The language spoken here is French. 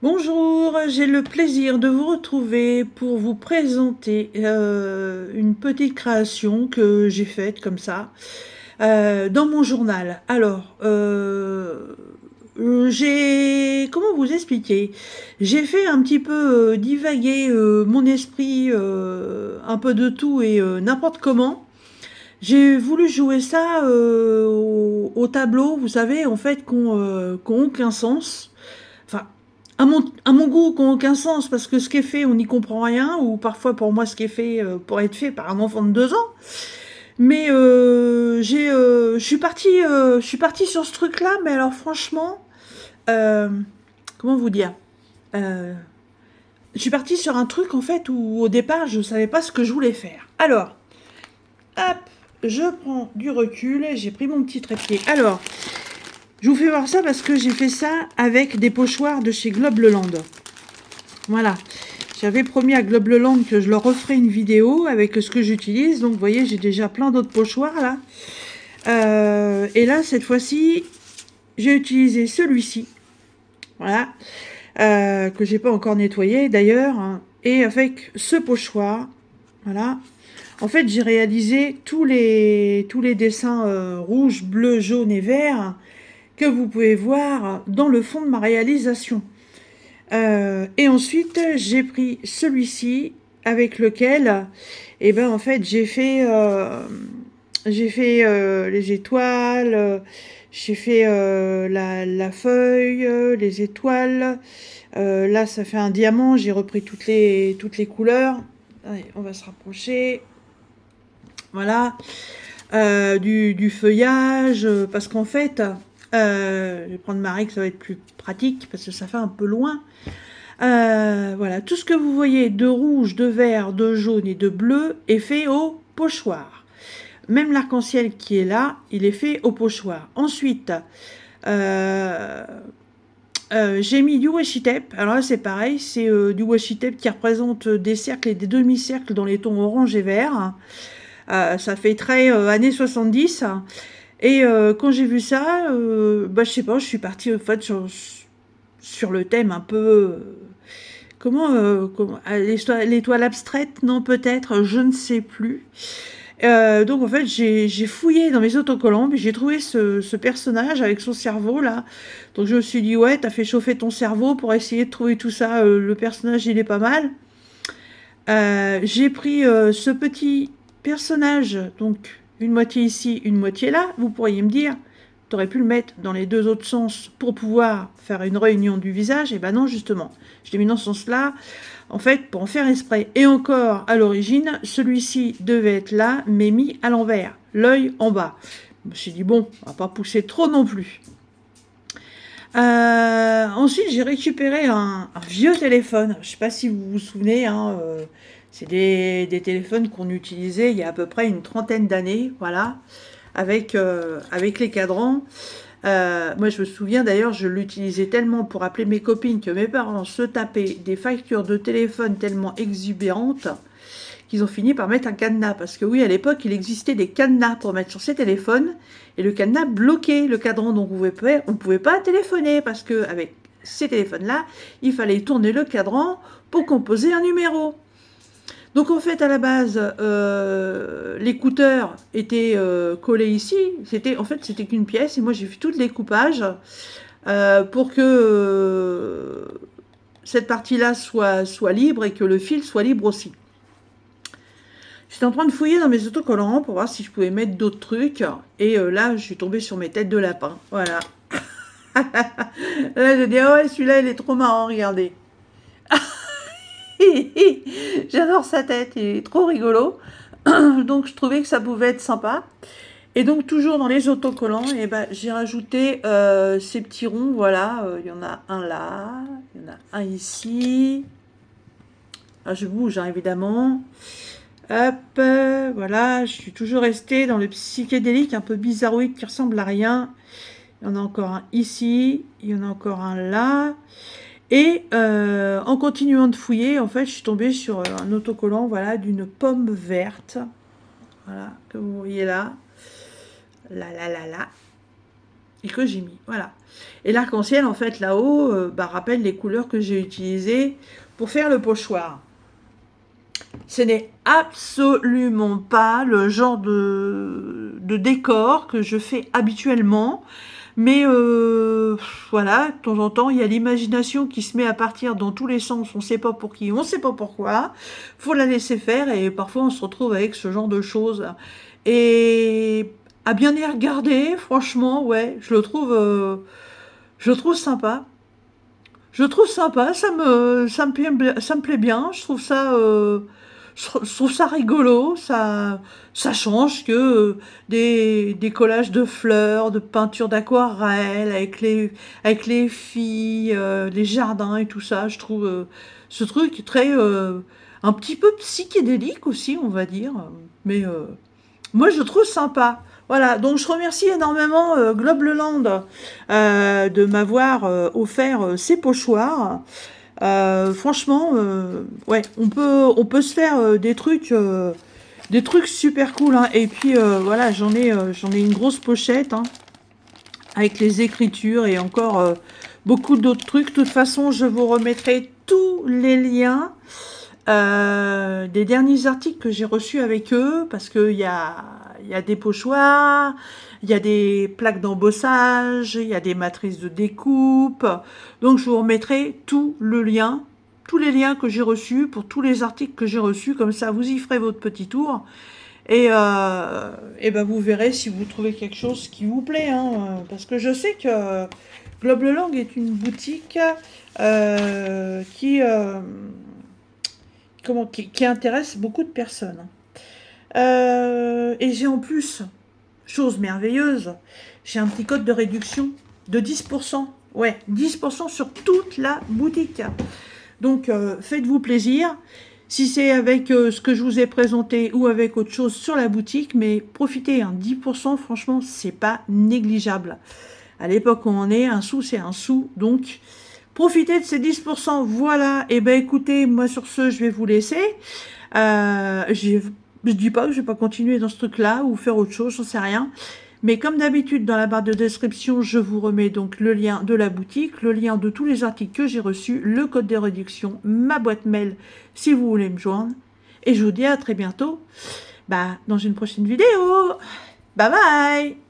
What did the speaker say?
Bonjour, j'ai le plaisir de vous retrouver pour vous présenter une petite création que j'ai faite comme ça dans mon journal. Alors, comment vous expliquer? J'ai fait un petit peu divaguer mon esprit un peu de tout et n'importe comment. J'ai voulu jouer ça au tableau, vous savez, en fait, qui ont aucun sens. Enfin, à mon goût, qui n'a aucun sens, parce que ce qui est fait, on n'y comprend rien, ou parfois pour moi, ce qui est fait pourrait être fait par un enfant de 2 ans. Mais je suis partie sur ce truc-là, mais alors franchement, euh, comment vous dire Euh, je suis partie sur un truc en fait où au départ, je ne savais pas ce que je voulais faire. Alors, hop, je prends du recul, j'ai pris mon petit trépied. Alors, je vous fais voir ça parce que j'ai fait ça avec des pochoirs de chez Globleland. Voilà. J'avais promis à Globleland que je leur referais une vidéo avec ce que j'utilise. Donc, vous voyez, j'ai déjà plein d'autres pochoirs là. Et là, cette fois-ci, j'ai utilisé celui-ci. Voilà. Que j'ai pas encore nettoyé d'ailleurs. Hein. Et avec ce pochoir, voilà. En fait, j'ai réalisé tous les dessins rouge, bleu, jaune et vert que vous pouvez voir dans le fond de ma réalisation. Et ensuite, j'ai pris celui-ci avec lequel, eh ben, en fait, j'ai fait les étoiles, j'ai fait la feuille, les étoiles. Là, ça fait un diamant. J'ai repris toutes les couleurs. Allez, on va se rapprocher. Voilà. Du feuillage, parce qu'en fait, je vais prendre ma règle, ça va être plus pratique parce que ça fait un peu loin. Voilà, tout ce que vous voyez de rouge, de vert, de jaune et de bleu est fait au pochoir. Même l'arc-en-ciel qui est là, il est fait au pochoir. Ensuite, euh, j'ai mis du washi tape. Alors là, c'est pareil, c'est du washi tape qui représente des cercles et des demi-cercles dans les tons orange et vert. Ça fait très années 70. Et quand j'ai vu ça, bah, je sais pas, je suis partie en fait sur le thème un peu. L'étoile abstraite, non, peut-être, je ne sais plus. Donc en fait, j'ai fouillé dans mes autocollants, puis j'ai trouvé ce personnage avec son cerveau là. Donc je me suis dit, ouais, t'as fait chauffer ton cerveau pour essayer de trouver tout ça. Le personnage, il est pas mal. J'ai pris ce petit personnage, donc une moitié ici, une moitié là. Vous pourriez me dire, t'aurais pu le mettre dans les deux autres sens pour pouvoir faire une réunion du visage. Et ben non, justement, je l'ai mis dans ce sens-là, en fait, pour en faire esprit. Et encore, à l'origine, celui-ci devait être là, mais mis à l'envers, l'œil en bas. Je me suis dit, bon, on va pas pousser trop non plus. Ensuite, j'ai récupéré un vieux téléphone. Je ne sais pas si vous vous souvenez, hein, c'est des téléphones qu'on utilisait il y a à peu près une trentaine d'années, voilà, avec les cadrans. Moi, je me souviens d'ailleurs, je l'utilisais tellement pour appeler mes copines que mes parents se tapaient des factures de téléphone tellement exubérantes qu'ils ont fini par mettre un cadenas. Parce que oui, à l'époque, il existait des cadenas pour mettre sur ces téléphones, et le cadenas bloquait le cadran, donc on ne pouvait pas téléphoner, parce qu'avec ces téléphones-là, il fallait tourner le cadran pour composer un numéro. Donc en fait, à la base, l'écouteur était collé ici. C'était qu'une pièce, et moi j'ai fait tout le découpage pour que cette partie-là soit libre et que le fil soit libre aussi. J'étais en train de fouiller dans mes autocollants pour voir si je pouvais mettre d'autres trucs. Et là, je suis tombée sur mes têtes de lapin. Voilà. Là, je dis, ah ouais, celui-là, il est trop marrant, regardez. J'adore sa tête, il est trop rigolo. Donc, je trouvais que ça pouvait être sympa. Et donc, toujours dans les autocollants, et ben, j'ai rajouté ces petits ronds. Voilà, il y en a un là, il y en a un ici. Ah, je bouge, hein, évidemment. Hop, voilà, je suis toujours restée dans le psychédélique un peu bizarroïde qui ressemble à rien. Il y en a encore un ici, il y en a encore un là. Et en continuant de fouiller, en fait, je suis tombée sur un autocollant, voilà, d'une pomme verte. Voilà, que vous voyez là. Là, là, là, là. et que j'ai mis. Voilà. Et l'arc-en-ciel, en fait, là-haut, rappelle les couleurs que j'ai utilisées pour faire le pochoir. Ce n'est absolument pas le genre de décor que je fais habituellement. Mais voilà, de temps en temps, il y a l'imagination qui se met à partir dans tous les sens, on ne sait pas pour qui, on ne sait pas pourquoi. Faut la laisser faire et parfois on se retrouve avec ce genre de choses. Et à bien y regarder, franchement, ouais, je le trouve sympa. Je le trouve sympa, ça me plaît bien. Je trouve ça rigolo. Ça change que des collages de fleurs, de peintures d'aquarelle avec les filles, les jardins et tout ça. Je trouve ce truc très, un petit peu psychédélique aussi, on va dire. Mais moi, je trouve sympa. Voilà, donc je remercie énormément Globleland de m'avoir offert ces pochoirs. Franchement, ouais, on peut se faire des trucs super cool. Hein. Et puis voilà, j'en ai une grosse pochette hein, avec les écritures et encore beaucoup d'autres trucs. De toute façon, je vous remettrai tous les liens des derniers articles que j'ai reçus avec eux, parce il y a des pochoirs, il y a des plaques d'embossage, il y a des matrices de découpe. Donc je vous remettrai tous les liens que j'ai reçus pour tous les articles que j'ai reçus, comme ça vous y ferez votre petit tour. Et ben vous verrez si vous trouvez quelque chose qui vous plaît, hein, parce que je sais que Globlelang est une boutique qui intéresse beaucoup de personnes. Et j'ai en plus, chose merveilleuse, j'ai un petit code de réduction de 10%. Ouais, 10% sur toute la boutique. Donc, faites-vous plaisir. Si c'est avec ce que je vous ai présenté ou avec autre chose sur la boutique, mais profitez, hein, 10%, franchement, c'est pas négligeable. À l'époque où on est, un sou, c'est un sou. Donc, profitez de ces 10%. Voilà. Et ben écoutez, moi sur ce, je vais vous laisser. Je dis pas que je vais pas continuer dans ce truc-là ou faire autre chose, j'en sais rien. Mais comme d'habitude, dans la barre de description, je vous remets donc le lien de la boutique, le lien de tous les articles que j'ai reçus, le code de réduction, ma boîte mail si vous voulez me joindre. Et je vous dis à très bientôt dans une prochaine vidéo. Bye bye!